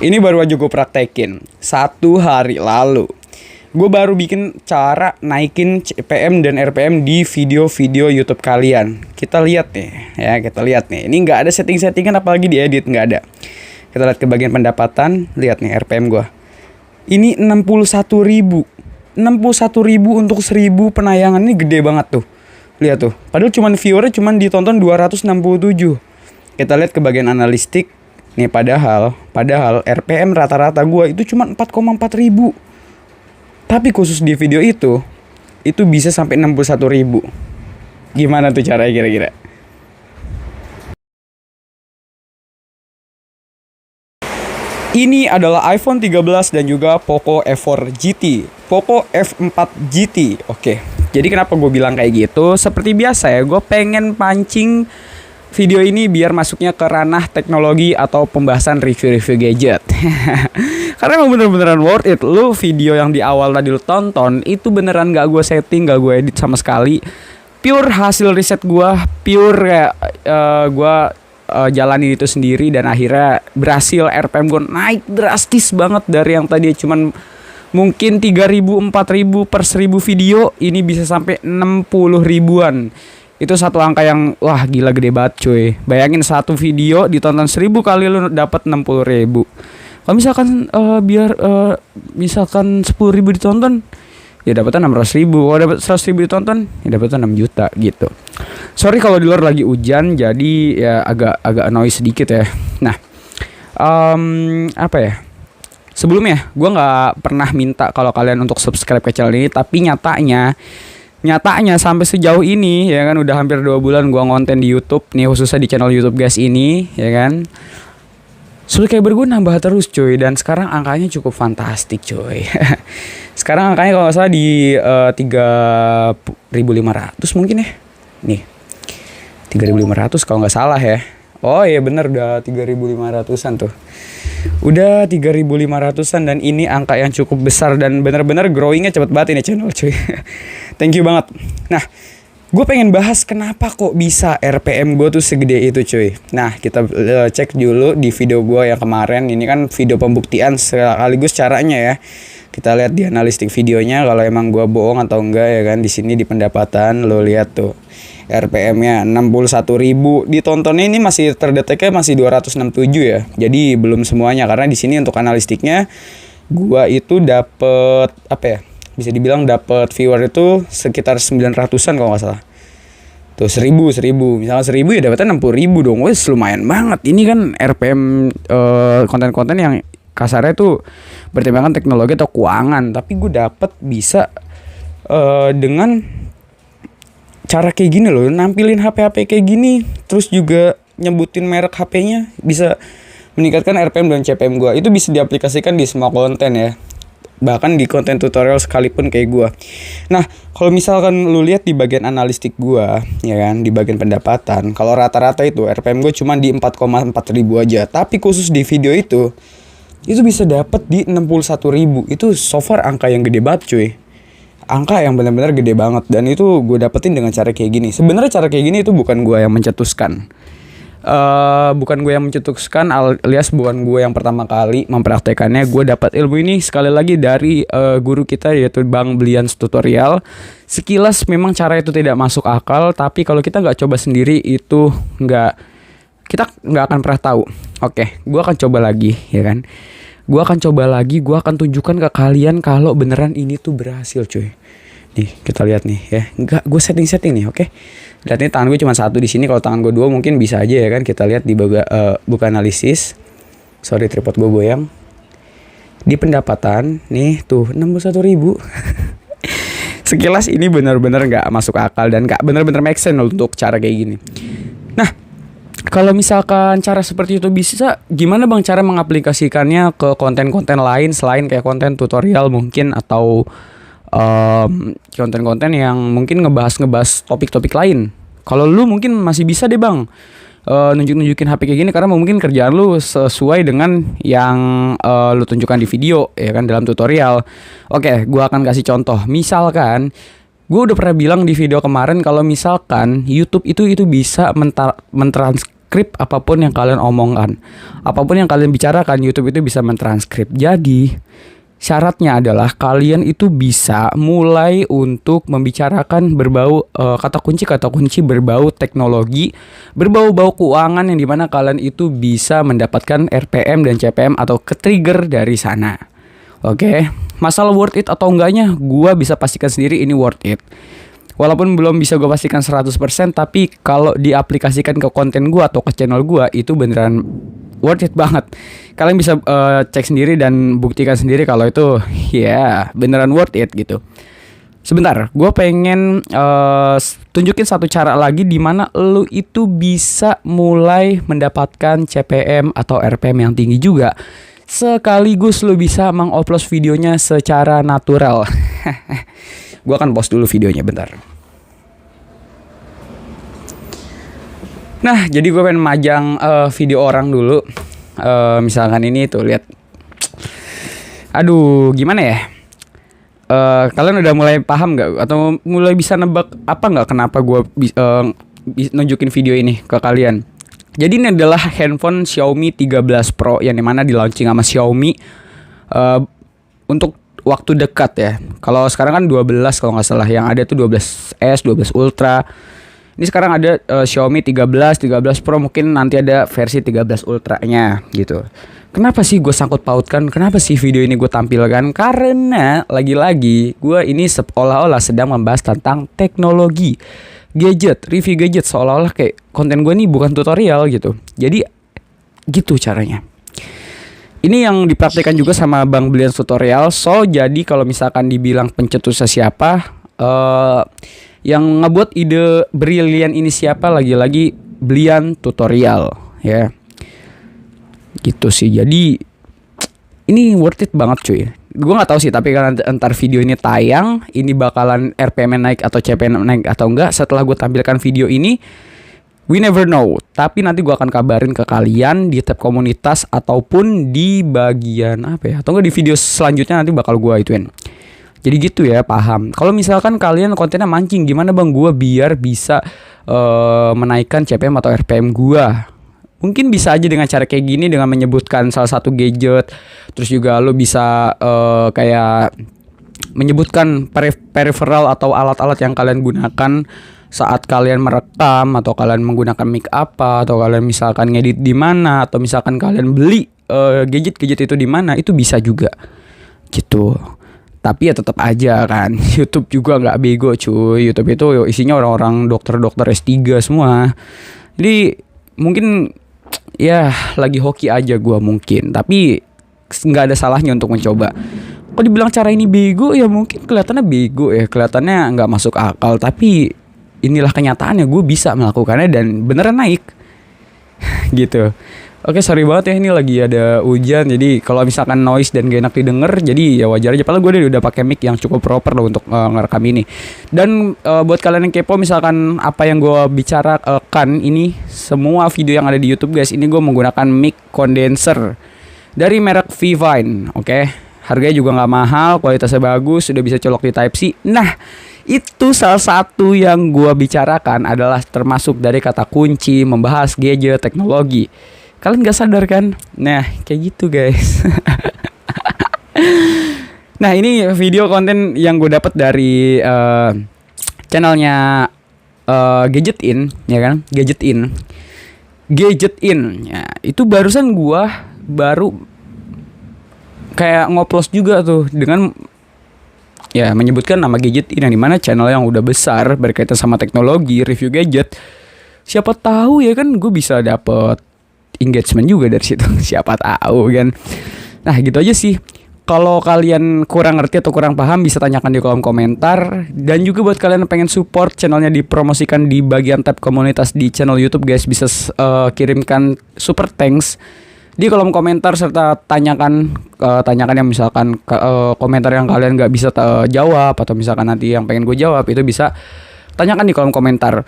Ini baru aja gue praktekin 1 hari lalu. Gue baru bikin cara naikin CPM dan RPM di video-video YouTube kalian. Kita lihat nih, ya kita lihat nih. Ini nggak ada setting-settingan apalagi diedit, nggak ada. Kita lihat ke bagian pendapatan, lihat nih RPM gue. Ini 61.000. 61.000 untuk 1.000 penayangan, ini gede banget tuh. Lihat tuh. Padahal cuman viewernya cuman ditonton 267. Kita lihat ke bagian analistik. Nih padahal RPM rata-rata gue itu cuma 4,4 ribu. Tapi khusus di video itu bisa sampai 61.000. Gimana tuh caranya kira-kira? Ini adalah iPhone 13 dan juga Poco F4 GT. Poco F4 GT. Oke. Jadi kenapa gue bilang kayak gitu? Seperti biasa ya, gue pengen pancing video ini biar masuknya ke ranah teknologi atau pembahasan review-review gadget. Karena emang bener-beneran worth it. Lu video yang di awal tadi lu tonton itu beneran gak gue setting, gak gue edit sama sekali. Pure hasil riset gue, pure kayak gue jalanin itu sendiri dan akhirnya berhasil. RPM gue naik drastis banget dari yang tadi cuman mungkin 3.000, 4.000 per 1.000 video, ini bisa sampai 60 ribuan. Itu satu angka yang wah gila gede banget cuy. Bayangin satu video ditonton 1.000 kali lu dapat 60 ribu. Kalau misalkan misalkan 10.000 ditonton ya dapatnya 600 ribu. Kalau dapat 100 ribu ditonton ya dapatnya 6 juta gitu. Sorry kalau di luar lagi hujan jadi ya agak noise sedikit ya. Nah apa ya, sebelumnya gue nggak pernah minta kalau kalian untuk subscribe ke channel ini, tapi nyatanya sampai sejauh ini ya kan, udah hampir 2 bulan gua ngonten di YouTube nih, khususnya di channel YouTube guys ini ya kan. Subscriber gue nambah terus cuy, dan sekarang angkanya cukup fantastik cuy. Sekarang angkanya kalau nggak salah di 3.500 mungkin ya. Nih 3.500 kalau nggak salah ya. Oh iya bener, udah 3.500-an tuh. Udah 3.500-an dan ini angka yang cukup besar dan bener-bener growingnya cepet banget ini channel cuy. Thank you banget. Nah, gue pengen bahas kenapa kok bisa RPM gue tuh segede itu cuy. Nah, kita cek dulu di video gue yang kemarin. Ini kan video pembuktian sekaligus caranya ya. Kita lihat di analistik videonya kalau emang gue bohong atau enggak ya kan. Di sini di pendapatan lo lihat tuh. RPM-nya 61.000, ditontonnya ini masih terdeteknya masih 267 ya. Jadi belum semuanya, karena di sini untuk analistiknya gua itu dapet apa ya? Bisa dibilang dapet viewer itu sekitar 900-an kalau nggak salah. Tuh 1.000. Misalnya 1.000 ya dapetnya 60.000 dong. Wes lumayan banget. Ini kan RPM konten-konten yang kasarnya tuh pertimbangan teknologi atau keuangan, tapi gue dapet bisa dengan cara kayak gini loh, nampilin HP kayak gini, terus juga nyebutin merek HP-nya, bisa meningkatkan RPM dan CPM gue. Itu bisa diaplikasikan di semua konten ya, bahkan di konten tutorial sekalipun kayak gue. Nah, kalau misalkan lu lihat di bagian analistik gue, ya kan, di bagian pendapatan, kalau rata-rata itu RPM gue cuma di 4,4 ribu aja, tapi khusus di video itu bisa dapat di 61 ribu. Itu so far angka yang gede banget cuy. Angka yang benar-benar gede banget, dan itu gue dapetin dengan cara kayak gini. Sebenarnya cara kayak gini itu bukan gue yang mencetuskan, alias bukan gue yang pertama kali mempraktekannya. Gue dapat ilmu ini sekali lagi dari guru kita, yaitu Bang Blians Tutorial. Sekilas memang cara itu tidak masuk akal, tapi kalau kita nggak coba sendiri itu kita nggak akan pernah tahu. Oke, gue akan coba lagi ya kan. Gue akan tunjukkan ke kalian kalau beneran ini tuh berhasil cuy. Nih, kita lihat nih ya. Enggak, gue setting nih, oke. Lihat nih, tangan gue cuma 1 di sini. Kalau tangan gue 2 mungkin bisa aja ya kan. Kita lihat di buka analisis. Sorry, tripod gue goyang. Di pendapatan, nih tuh 61 ribu. Sekilas ini bener-bener gak masuk akal dan gak bener-bener make sense untuk cara kayak gini. Nah, kalau misalkan cara seperti itu bisa, gimana bang cara mengaplikasikannya ke konten-konten lain selain kayak konten tutorial mungkin, atau konten-konten yang mungkin ngebahas topik-topik lain? Kalau lu mungkin masih bisa deh bang nunjukin HP kayak gini, karena mungkin kerjaan lu sesuai dengan yang lu tunjukkan di video ya kan, dalam tutorial. Oke, gua akan kasih contoh. Misalkan gue udah pernah bilang di video kemarin kalau misalkan YouTube itu bisa mentranskrip apapun yang kalian omongkan. Apapun yang kalian bicarakan, YouTube itu bisa mentranskrip. Jadi syaratnya adalah kalian itu bisa mulai untuk membicarakan berbau kata kunci berbau teknologi, berbau-bau keuangan, yang dimana kalian itu bisa mendapatkan RPM dan CPM atau ke-trigger dari sana. Oke, masalah worth it atau enggaknya, gua bisa pastikan sendiri ini worth it. Walaupun belum bisa gue pastikan 100%, tapi kalau diaplikasikan ke konten gue atau ke channel gue, itu beneran worth it banget. Kalian bisa cek sendiri dan buktikan sendiri kalau itu ya beneran worth it gitu. Sebentar, gue pengen tunjukin satu cara lagi di mana lu itu bisa mulai mendapatkan CPM atau RPM yang tinggi juga. Sekaligus lu bisa mengupload videonya secara natural. Gue akan post dulu videonya bentar. Nah, jadi gue pengen majang video orang dulu. Misalkan ini tuh, lihat. Aduh, gimana ya? Kalian udah mulai paham nggak? Atau mulai bisa nebak apa nggak kenapa gue nunjukin video ini ke kalian? Jadi ini adalah handphone Xiaomi 13 Pro yang dimana di launching sama Xiaomi untuk waktu dekat ya. Kalau sekarang kan 12 kalau nggak salah, yang ada tuh 12S, 12 Ultra. Ini sekarang ada Xiaomi 13 Pro, mungkin nanti ada versi 13 Ultra-nya gitu. Kenapa sih gue sangkut pautkan? Kenapa sih video ini gue tampilkan? Karena lagi-lagi gue ini seolah-olah sedang membahas tentang teknologi, gadget, review gadget, seolah-olah kayak konten gue ini bukan tutorial gitu. Jadi gitu caranya. Ini yang dipraktikkan juga sama Bang Blian Tutorial. So, jadi kalau misalkan dibilang pencetusnya siapa, yang ngebuat ide brilian ini siapa, lagi-lagi Blian Tutorial ya. Gitu sih. Jadi ini worth it banget cuy. Gue nggak tahu sih, tapi kan entar video ini tayang, ini bakalan RPM naik atau CPM naik atau enggak setelah gue tampilkan video ini. We never know, tapi nanti gue akan kabarin ke kalian di tab komunitas ataupun di bagian apa ya, atau enggak di video selanjutnya nanti bakal gue ituin. Jadi gitu ya, paham. Kalau misalkan kalian kontennya mancing, gimana bang gue biar bisa menaikkan CPM atau RPM gue? Mungkin bisa aja dengan cara kayak gini, dengan menyebutkan salah satu gadget. Terus juga lo bisa kayak menyebutkan peripheral atau alat-alat yang kalian gunakan saat kalian merekam, atau kalian menggunakan mic apa, atau kalian misalkan ngedit di mana, atau misalkan kalian beli gadget-gadget itu di mana, itu bisa juga gitu. Tapi ya tetap aja kan, YouTube juga nggak bego cuy. YouTube itu isinya orang-orang dokter-dokter S3 semua. Jadi mungkin ya lagi hoki aja gua mungkin, tapi nggak ada salahnya untuk mencoba. Kalau dibilang cara ini bego, ya mungkin kelihatannya bego ya, kelihatannya nggak masuk akal, tapi inilah kenyataannya, gue bisa melakukannya dan beneran naik gitu. Oke, sorry banget ya, ini lagi ada hujan, jadi kalau misalkan noise dan gak enak didengar, jadi ya wajar aja. Padahal gue udah pakai mic yang cukup proper loh untuk ngerekam ini. Dan buat kalian yang kepo misalkan apa yang gue bicarakan ini, semua video yang ada di YouTube guys, ini gue menggunakan mic condenser dari merek Vivine. Oke, harganya juga nggak mahal, kualitasnya bagus, sudah bisa colok di Type C. Nah, itu salah satu yang gua bicarakan adalah termasuk dari kata kunci membahas gadget teknologi. Kalian gak sadar kan? Nah, kayak gitu guys. Nah, ini video konten yang gue dapat dari channelnya Gadget In, ya kan? Gadget In. Ya, itu barusan gua baru kayak ngoplos juga tuh dengan ya menyebutkan nama Gadget In, yang dimana channel yang udah besar berkaitan sama teknologi, review gadget. Siapa tahu ya kan gue bisa dapet engagement juga dari situ. Siapa tahu kan. Nah gitu aja sih. Kalau kalian kurang ngerti atau kurang paham, bisa tanyakan di kolom komentar. Dan juga buat kalian yang pengen support channelnya dipromosikan di bagian tab komunitas di channel YouTube guys, bisa kirimkan super thanks di kolom komentar, serta tanyakan yang misalkan komentar yang kalian nggak bisa jawab, atau misalkan nanti yang pengen gue jawab, itu bisa tanyakan di kolom komentar.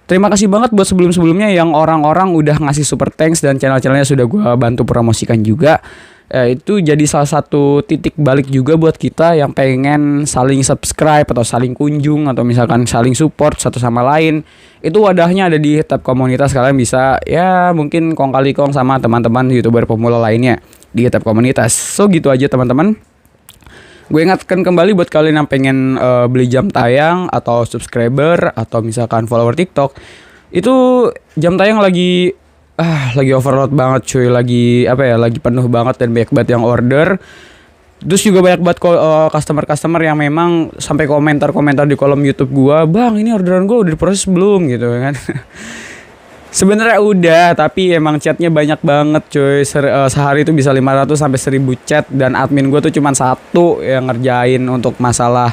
Terima kasih banget buat sebelum-sebelumnya yang orang-orang udah ngasih super thanks dan channel-channelnya sudah gue bantu promosikan juga. Itu jadi salah satu titik balik juga buat kita yang pengen saling subscribe atau saling kunjung atau misalkan saling support satu sama lain. Itu wadahnya ada di tab komunitas, kalian bisa ya mungkin kong kali kong sama teman-teman YouTuber pemula lainnya di tab komunitas. So gitu aja teman-teman. Gue ingatkan kembali buat kalian yang pengen beli jam tayang atau subscriber atau misalkan follower TikTok, itu jam tayang lagi overload banget cuy, lagi penuh banget dan banyak banget yang order. Terus juga banyak banget customer yang memang sampai komentar di kolom YouTube gua, "Bang, ini orderan gua udah diproses belum?" gitu kan. Sebenarnya udah, tapi emang chatnya banyak banget cuy. Sehari itu bisa 500 sampai 1000 chat dan admin gue tuh cuma satu yang ngerjain untuk masalah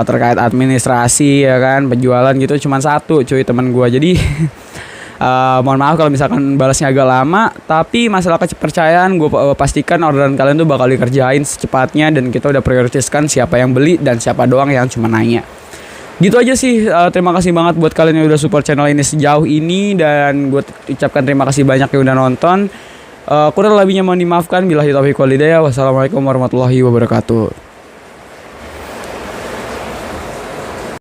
terkait administrasi ya kan, penjualan gitu cuma satu cuy, teman gue. Jadi mohon maaf kalau misalkan balasnya agak lama, tapi masalah kepercayaan gue pastikan orderan kalian tuh bakal dikerjain secepatnya dan kita udah prioritaskan siapa yang beli dan siapa doang yang cuma nanya. Gitu aja sih, terima kasih banget buat kalian yang udah support channel ini sejauh ini, dan gue ucapkan terima kasih banyak yang udah nonton. Kurang lebihnya mohon dimaafkan. Billahi taufiq wal hidayah. Wassalamualaikum warahmatullahi wabarakatuh.